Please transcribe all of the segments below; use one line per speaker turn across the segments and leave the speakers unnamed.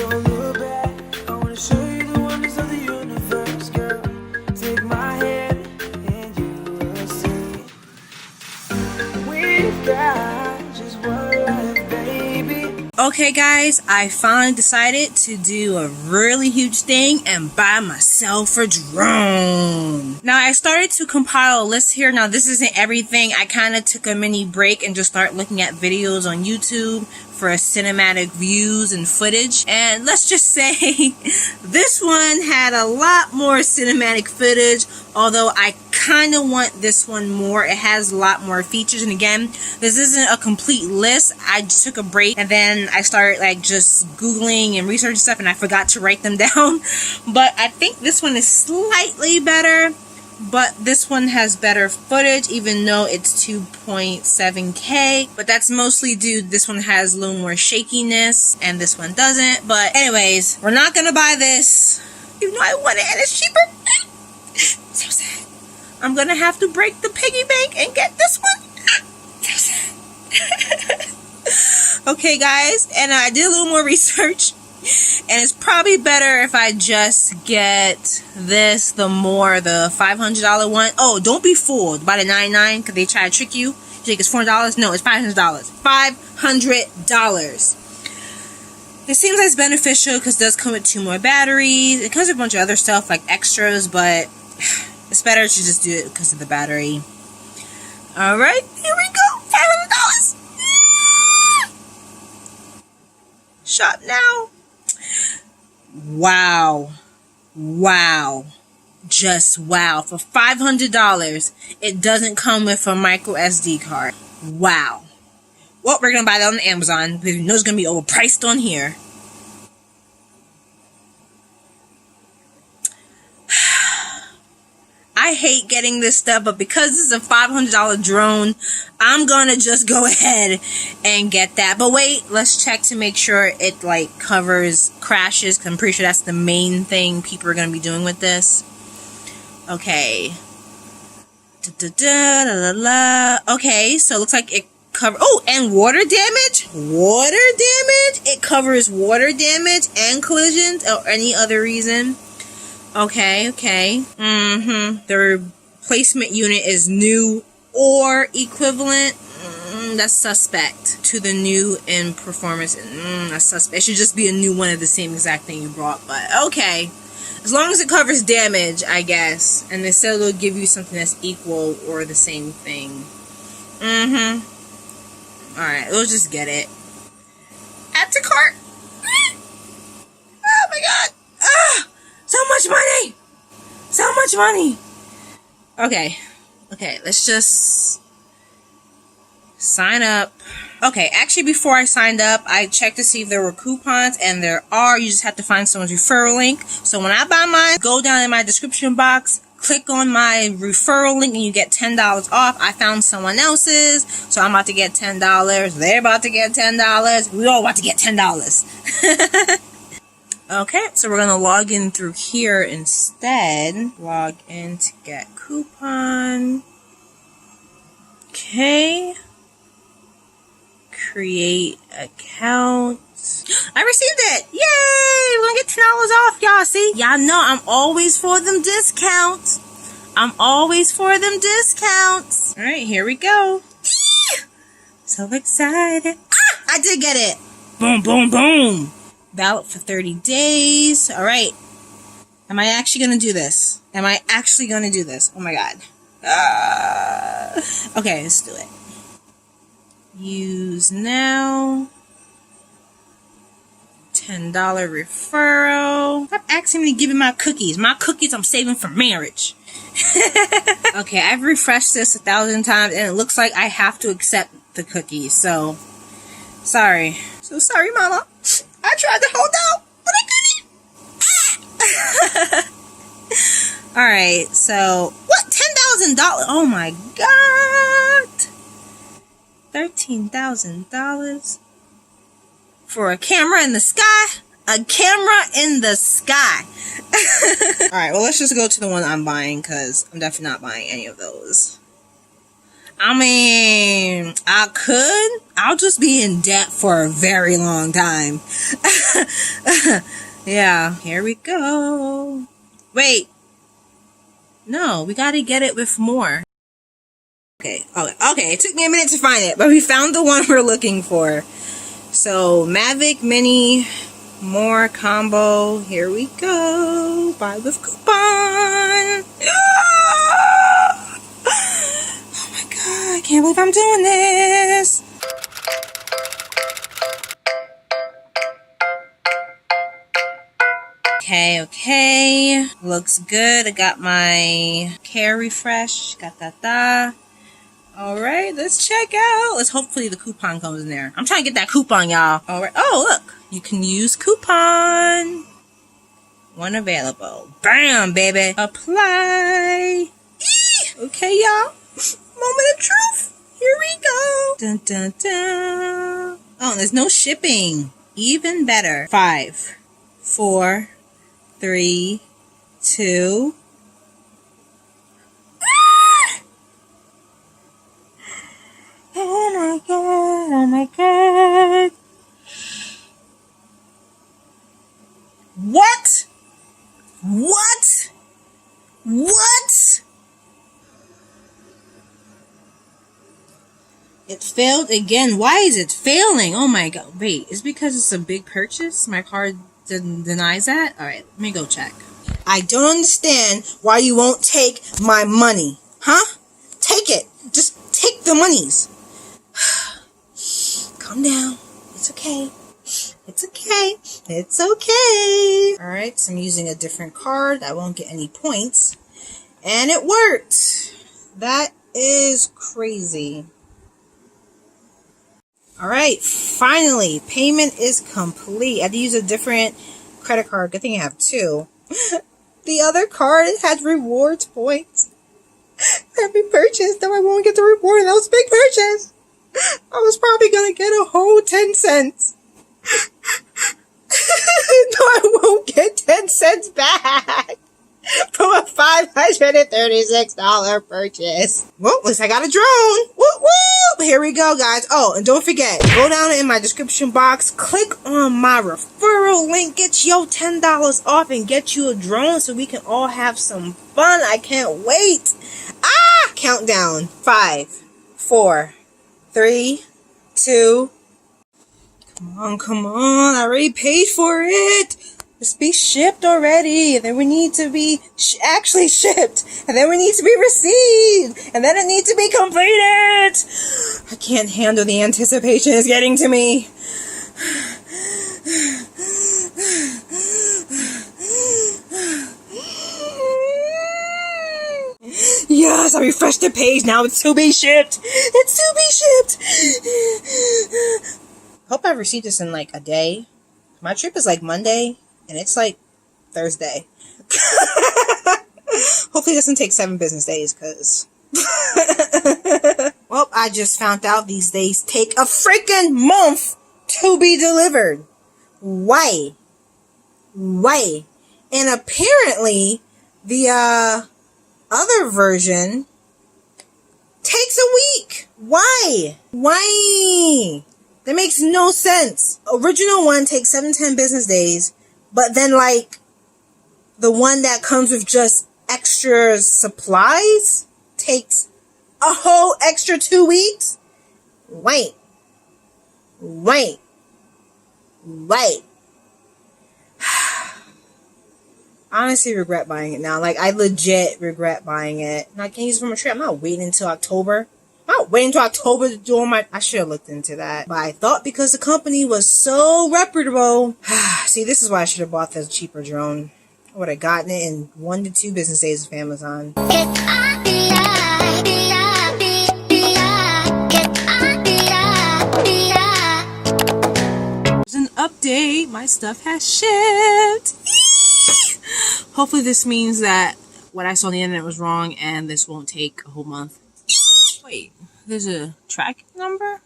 don't look back. I wanna show you the wonders of the universe, girl. Take my hand and you will see. We've got just one life, baby.
Okay guys, I finally decided to do a really huge thing and buy myself a drone. Now I started to compile a list here. Now this isn't everything. I kind of took a mini break and just started looking at videos on YouTube for cinematic views and footage. And let's just say this one had a lot more cinematic footage, although I kind of want this one more. It has a lot more features, and again, this isn't a complete list. I just took a break and then I started like just googling and researching stuff, and I forgot to write them down. But I think this one is slightly better, but this one has better footage even though it's 2.7K, but that's mostly due this one has a little more shakiness and this one doesn't. But anyways, we're not gonna buy this even though I want it and it's cheaper. So sad. I'm gonna have to break the piggy bank and get this one. So sad. Okay guys, and I did a little more research, and it's probably better if I just get this, the $500 one. Oh, don't be fooled by the $99 because they try to trick you. You think it's $400? No, it's $500. $500. It seems like it's beneficial because it does come with 2 more batteries. It comes with a bunch of other stuff like extras, but it's better to just do it because of the battery. Alright, here we go. $500. Shop now. Wow. Wow. Just wow. For $500, it doesn't come with a micro SD card. Wow. Well, we're going to buy that on Amazon because we know it's going to be overpriced on here. I hate getting this stuff, but because this is a $500 drone, I'm gonna just go ahead and get that. But wait, let's check to make sure it like covers crashes, because I'm pretty sure that's the main thing people are gonna be doing with this. Okay. Okay, so it looks like it covers. Oh, and water damage. Water damage. It covers water damage and collisions or any other reason. Okay, okay. The replacement unit is new or equivalent. That's suspect to the new in performance. That's suspect. It should just be a new one of the same exact thing you brought, but okay. As long as it covers damage, I guess. And they said it'll give you something that's equal or the same thing. Alright, we'll just get it. Add to cart. Oh my god. Ah! So much money! So much money! Okay. Okay, let's just sign up. Okay, actually before I signed up, I checked to see if there were coupons, and there are. You just have to find someone's referral link. So when I buy mine, go down in my description box, click on my referral link, and you get $10 off. I found someone else's, so I'm about to get $10. They're about to get $10. We all about to get $10. Okay, so we're going to log in through here instead. Log in to get coupon. Okay. Create account. I received it! Yay! We're going to get $10 off, y'all. See? Y'all know I'm always for them discounts. I'm always for them discounts. Alright, here we go. Eee! So excited. Ah! I did get it! Boom, boom, boom! Valid for 30 days. Alright. Am I actually going to do this? Am I actually going to do this? Oh my god. Okay, let's do it. Use now. $10 referral. Stop asking me to give you my cookies. My cookies I'm saving for marriage. Okay, I've refreshed this 1,000 times and it looks like I have to accept the cookies. So, sorry. So sorry, mama. I tried to hold out, but I couldn't. Alright, so what? $10,000? Oh my god. $13,000 for a camera in the sky? A camera in the sky. Alright, well let's just go to the one I'm buying, because I'm definitely not buying any of those. I mean, I'll just be in debt for a very long time. Yeah, here we go. Wait. No, we gotta get it with more. Okay, it took me a minute to find it, but we found the one we're looking for. So, Mavic Mini, more combo. Here we go. Buy with coupon. Oh my god, I can't believe I'm doing this. Okay. Looks good. I got my care refresh. Got that. Alright, let's check out. Hopefully the coupon comes in there. I'm trying to get that coupon, y'all. Alright. Oh, look. You can use coupon. One available. Bam, baby. Apply. Okay, y'all. Moment of truth. Here we go. Dun, dun, dun. Oh, there's no shipping. Even better. 5, 4, 3, 2. Oh my god. Oh my god. What? What? What? It failed again. Why is it failing? Oh my god. Wait, it's because it's a big purchase? My card denies that? Alright, let me go check. I don't understand why you won't take my money. Huh? Take it. Just take the monies. Calm down. It's okay. It's okay. It's okay. Alright, so I'm using a different card. I won't get any points. And it worked. That is crazy. Alright, finally, payment is complete. I had to use a different credit card. Good thing I have two. The other card had rewards points. Every purchase, though I won't get the reward. That was a big purchase. I was probably going to get a whole 10 cents. No, I won't get 10 cents back from a $536 purchase. Well, at least I got a drone. Woo woo! Here we go, guys. Oh, and don't forget, go down in my description box, click on my referral link, get your $10 off, and get you a drone so we can all have some fun. I can't wait. Countdown. 5, 4, 3, 2. Come on. I already paid for it. Let's be shipped already. And then we need to be actually shipped. And then we need to be received. And then it needs to be completed. I can't handle the anticipation. It's getting to me. Yes, I refreshed the page. Now it's to be shipped. It's to be shipped. Hope I received this in like a day. My trip is like Monday, and it's like Thursday. Hopefully it doesn't take 7 business days, because... Well, I just found out these days take a freaking month to be delivered. Why? Why? And apparently, the, other version takes a week. Why? Why? That makes no sense. Original one takes 7-10 business days, but then like the one that comes with just extra supplies takes a whole extra 2 weeks. Wait. Honestly, regret buying it now. Like, I legit regret buying it. And I can't use it for my trip. I'm not waiting until October. I'm not waiting until October to do all my... I should have looked into that. But I thought because the company was so reputable... See, this is why I should have bought the cheaper drone. I would have gotten it in 1 to 2 business days with Amazon. There's an update. My stuff has shipped. Hopefully this means that what I saw on the internet was wrong and this won't take a whole month. Wait, there's a tracking number?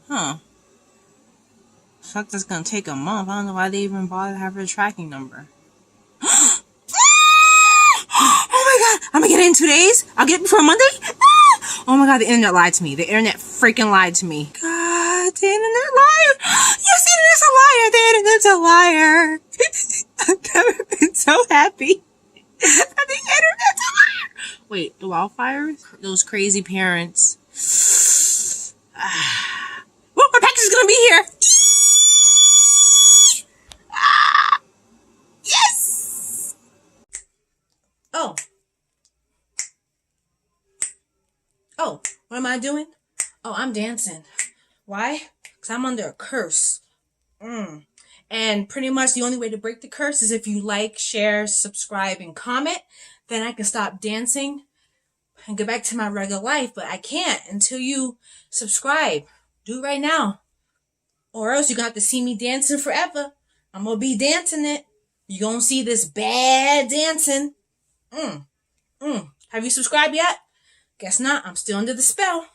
Huh. Fuck, that's gonna take a month. I don't know why they even bother having a tracking number. Oh my god! I'm gonna get it in 2 days? I'll get it before Monday? Oh my God, the internet lied to me. The internet freaking lied to me. God, the internet liar. Yes, the internet's a liar. The internet's a liar. I've never been so happy. The internet's a liar. Wait, the wildfires? Those crazy parents. Well, my package is gonna be here. Yes. Oh, what am I doing? Oh, I'm dancing. Why? Because I'm under a curse. And pretty much the only way to break the curse is if you like, share, subscribe, and comment. Then I can stop dancing and get back to my regular life. But I can't until you subscribe. Do it right now. Or else you're going to have to see me dancing forever. I'm going to be dancing it. You're going to see this bad dancing. Have you subscribed yet? Guess not. I'm still under the spell.